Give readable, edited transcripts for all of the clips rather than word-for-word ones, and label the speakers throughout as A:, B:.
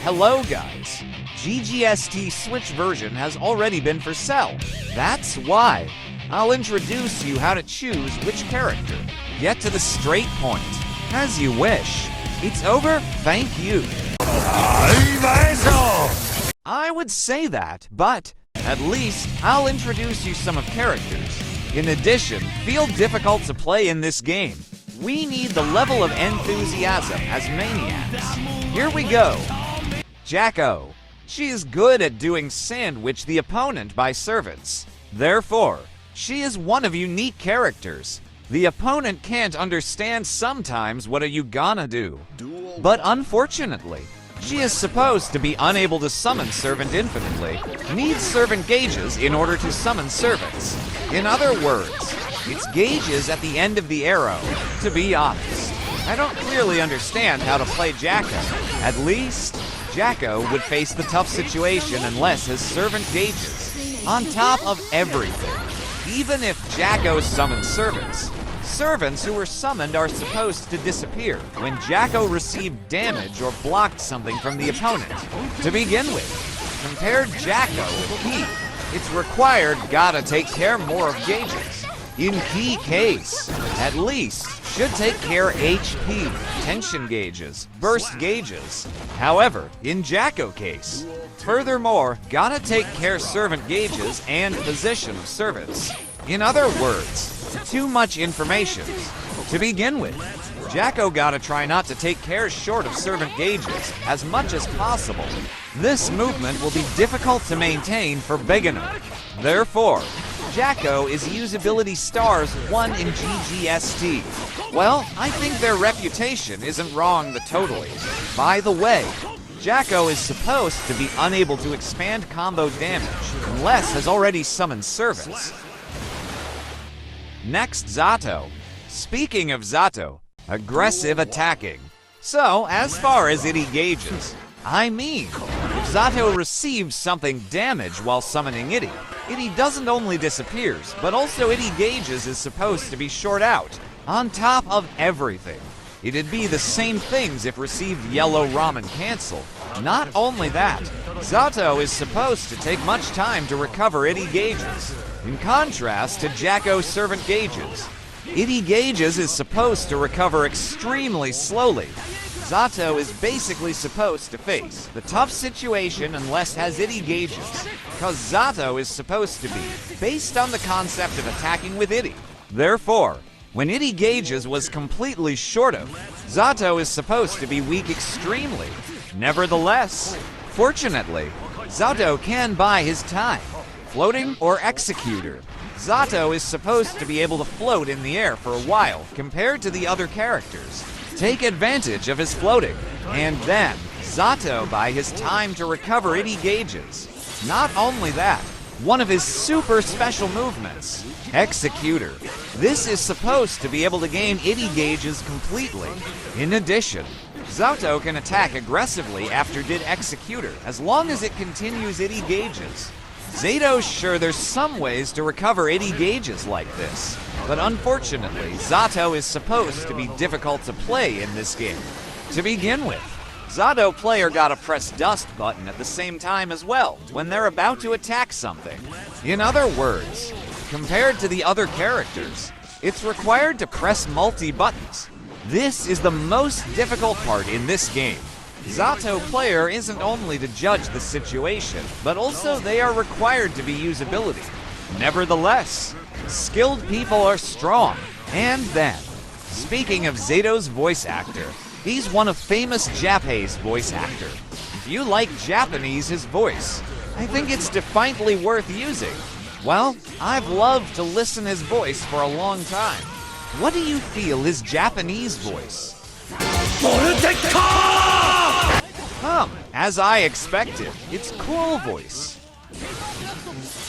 A: Hello guys! GGST Switch version has already been for sale. That's why I'll introduce you how to choose which character. Get to the straight point. As you wish. It's over, thank you. I would say that, but at least I'll introduce you some of characters. In addition, feel difficult to play in this game. We need the level of enthusiasm as maniacs. Here we go. Jacko. She is good at doing sandwich the opponent by servants. Therefore, she is one of unique characters. The opponent can't understand sometimes what are you gonna do. But unfortunately, she is supposed to be unable to summon servant infinitely, needs servant gauges in order to summon servants. In other words, it's gauges at the end of the arrow. To be honest, I don't clearly understand how to play Jacko. At least, Jacko would face the tough situation unless his servant gauges. On top of everything, even if Jacko summons servants, servants who were summoned are supposed to disappear when Jacko received damage or blocked something from the opponent. To begin with, compare Jacko with Key. It's required gotta take care more of gauges. In Key case, at least, should take care HP, tension gauges, burst gauges. However, in Jacko case, furthermore, gotta take care servant gauges and position of servants. In other words, too much information. To begin with, Jacko gotta try not to take care short of servant gauges as much as possible. This movement will be difficult to maintain for beginner. Therefore, Jacko is usability stars 1 in GGST. Well, I think their reputation isn't wrong totally. By the way, Jacko is supposed to be unable to expand combo damage unless has already summoned servants. Next, Zato. Speaking of Zato, aggressive attacking. So, as far as it gauges, I mean, if Zato receives something damage while summoning Itty, Itty doesn't only disappears, but also Itty gauges is supposed to be short out. On top of everything, it'd be the same things if received yellow ramen cancel. Not only that, Zato is supposed to take much time to recover Itty gauges, in contrast to Jacko's servant gauges. Itty gauges is supposed to recover extremely slowly. Zato is basically supposed to face the tough situation unless has Itty gauges, cause Zato is supposed to be based on the concept of attacking with Itty. Therefore, when Itty gauges was completely short of, Zato is supposed to be weak extremely. Nevertheless, fortunately, Zato can buy his time, floating or executor. Zato is supposed to be able to float in the air for a while compared to the other characters. Take advantage of his floating, and then Zato buy his time to recover Itty gauges. Not only that, one of his super special movements, Executor. This is supposed to be able to gain Itty gauges completely. In addition, Zato can attack aggressively after did Executor as long as it continues Itty gauges. Zato's sure there's some ways to recover Itty gauges like this, but unfortunately, Zato is supposed to be difficult to play in this game. To begin with, Zato player gotta press dust button at the same time as well when they're about to attack something. In other words, compared to the other characters, it's required to press multi-buttons. This is the most difficult part in this game. Zato player isn't only to judge the situation, but also they are required to be usability. Nevertheless, skilled people are strong. And then, speaking of Zato's voice actor, he's one of famous Japanese voice actor. If you like Japanese his voice, I think it's definitely worth using. Well, I've loved to listen his voice for a long time. What do you feel his Japanese voice? As I expected, it's cool voice.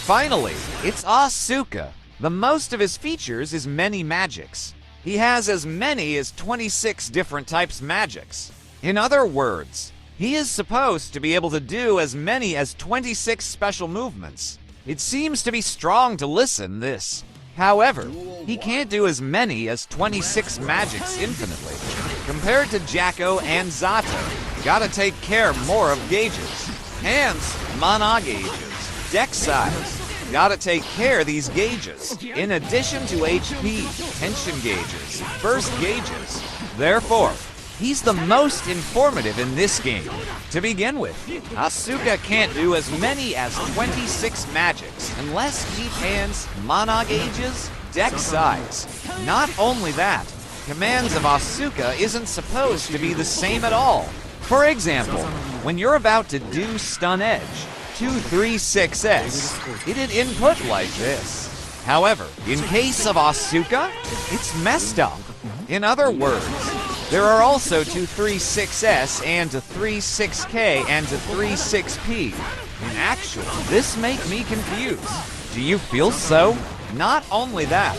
A: Finally, it's Asuka. The most of his features is many magics. He has as many as 26 different types magics. In other words, he is supposed to be able to do as many as 26 special movements. It seems to be strong to listen this. However, he can't do as many as 26 magics infinitely. Compared to Jacko and Zato, Gotta take care more of gauges. Hands, mana gauges. Deck size. Gotta take care of these gauges. In addition to HP, tension gauges, burst gauges. Therefore, he's the most informative in this game. To begin with, Asuka can't do as many as 26 magics unless deep hands, mana gauges, deck size. Not only that, commands of Asuka isn't supposed to be the same at all. For example, when you're about to do stun edge, 236S, it'd input like this. However, in case of Asuka, it's messed up. In other words, there are also 236S and 36K and 36P. In actual, this make me confused. Do you feel so? Not only that,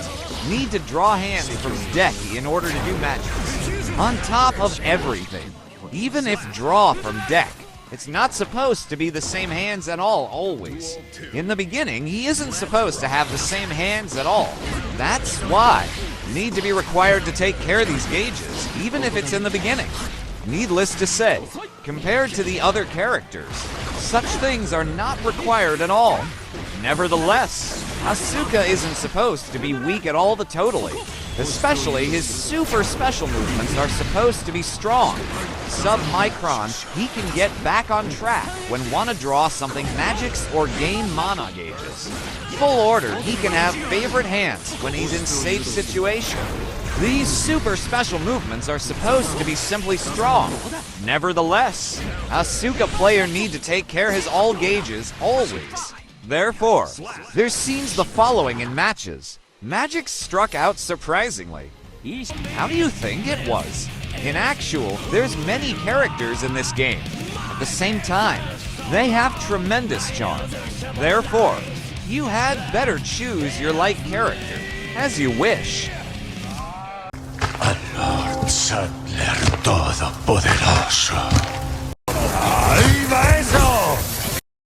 A: need to draw hands from deck in order to do magics. On top of everything, even if draw from deck, it's not supposed to be the same hands at all, always. In the beginning, he isn't supposed to have the same hands at all. That's why you need to be required to take care of these gauges, even if it's in the beginning. Needless to say, compared to the other characters, such things are not required at all. Nevertheless, Asuka isn't supposed to be weak at all totally. Especially his super special movements are supposed to be strong. Sub-micron, he can get back on track when want to draw something magics or gain mana gauges. Full order, he can have favorite hands when he's in safe situation. These super special movements are supposed to be simply strong. Nevertheless, Asuka player need to take care his all gauges always. Therefore, there seems the following in matches. Magic struck out surprisingly. How do you think it was? In actual, there's many characters in this game. At the same time, they have tremendous charm. Therefore, you had better choose your like character, as you wish.
B: Al Lord Sadler Todopoderoso.